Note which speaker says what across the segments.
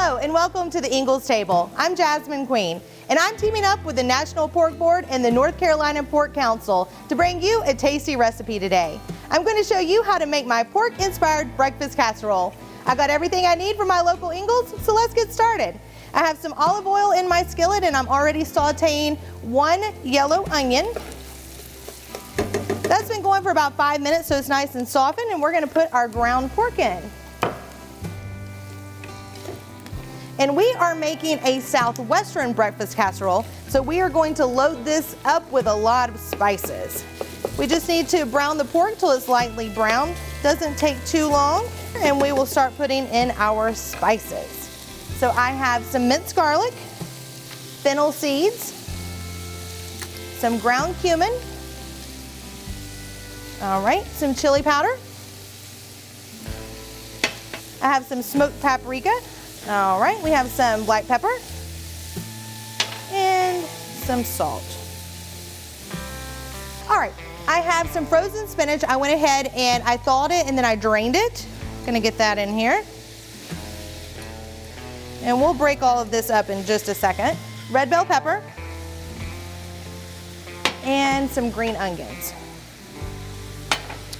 Speaker 1: Hello and welcome to the Ingles table. I'm Jasmin Queen and I'm teaming up with the National Pork Board and the North Carolina Pork Council to bring you a tasty recipe today. I'm going to show you how to make my pork-inspired breakfast casserole. I got everything I need from my local Ingles, so let's get started. I have some olive oil in my skillet and I'm already sauteing 1 yellow onion. That's been going for about 5 minutes, so it's nice and softened, and we're going to put our ground pork in. And we are making a southwestern breakfast casserole, so we are going to load this up with a lot of spices. We just need to brown the pork till it's lightly brown. Doesn't take too long, and we will start putting in our spices. So I have some minced garlic, fennel seeds, some ground cumin, all right, some chili powder. I have some smoked paprika. All right, we have some black pepper and some salt. All right, I have some frozen spinach. I went ahead and I thawed it and then I drained it. Gonna get that in here. And we'll break all of this up in just a second. Red bell pepper and some green onions.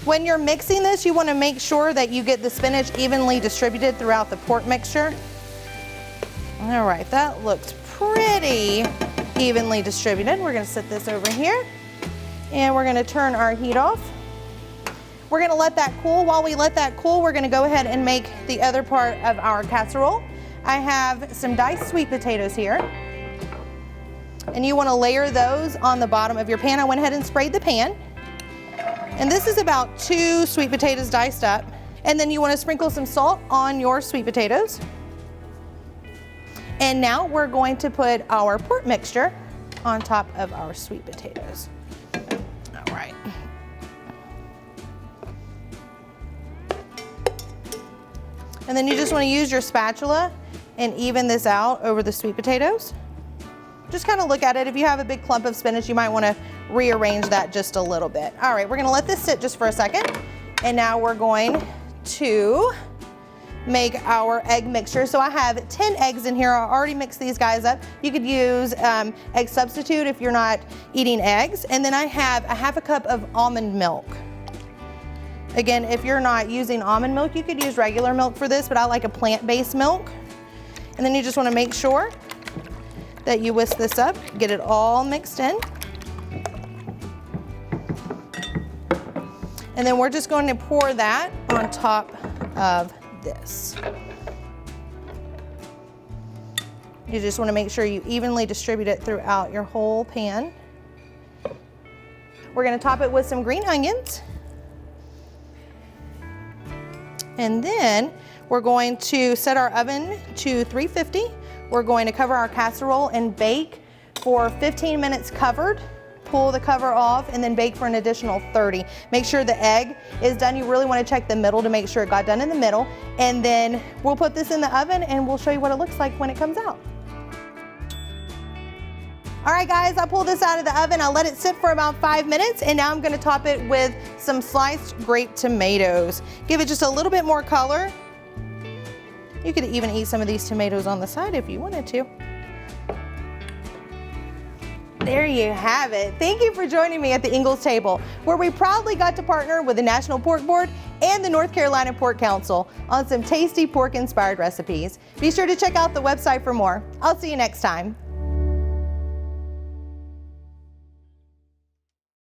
Speaker 1: When you're mixing this, you want to make sure that you get the spinach evenly distributed throughout the pork mixture. All right, that looks pretty evenly distributed. We're going to set this over here and we're going to turn our heat off. We're going to let that cool. While we let that cool, we're going to go ahead and make the other part of our casserole. I have some diced sweet potatoes here, and you want to layer those on the bottom of your pan. I went ahead and sprayed the pan. And this is about 2 sweet potatoes diced up. And then you want to sprinkle some salt on your sweet potatoes. And now we're going to put our pork mixture on top of our sweet potatoes. All right. And then you just want to use your spatula and even this out over the sweet potatoes. Just kind of look at it. If you have a big clump of spinach, you might want to rearrange that just a little bit. All right, we're going to let this sit just for a second. And now we're going to make our egg mixture. So I have 10 eggs in here. I already mixed these guys up. You could use egg substitute if you're not eating eggs. And then I have a ½ cup of almond milk. Again, if you're not using almond milk, you could use regular milk for this, but I like a plant-based milk. And then you just want to make sure that you whisk this up, get it all mixed in. And then we're just going to pour that on top of this. You just want to make sure you evenly distribute it throughout your whole pan. We're going to top it with some green onions. And then we're going to set our oven to 350. We're going to cover our casserole and bake for 15 minutes covered. Pull the cover off and then bake for an additional 30. Make sure the egg is done. You really want to check the middle to make sure it got done in the middle. And then we'll put this in the oven and we'll show you what it looks like when it comes out. All right guys, I pulled this out of the oven. I let it sit for about 5 minutes and now I'm going to top it with some sliced grape tomatoes. Give it just a little bit more color. You could even eat some of these tomatoes on the side if you wanted to. There you have it. Thank you for joining me at the Ingles table, where we proudly got to partner with the National Pork Board and the North Carolina Pork Council on some tasty pork-inspired recipes. Be sure to check out the website for more. I'll see you next time.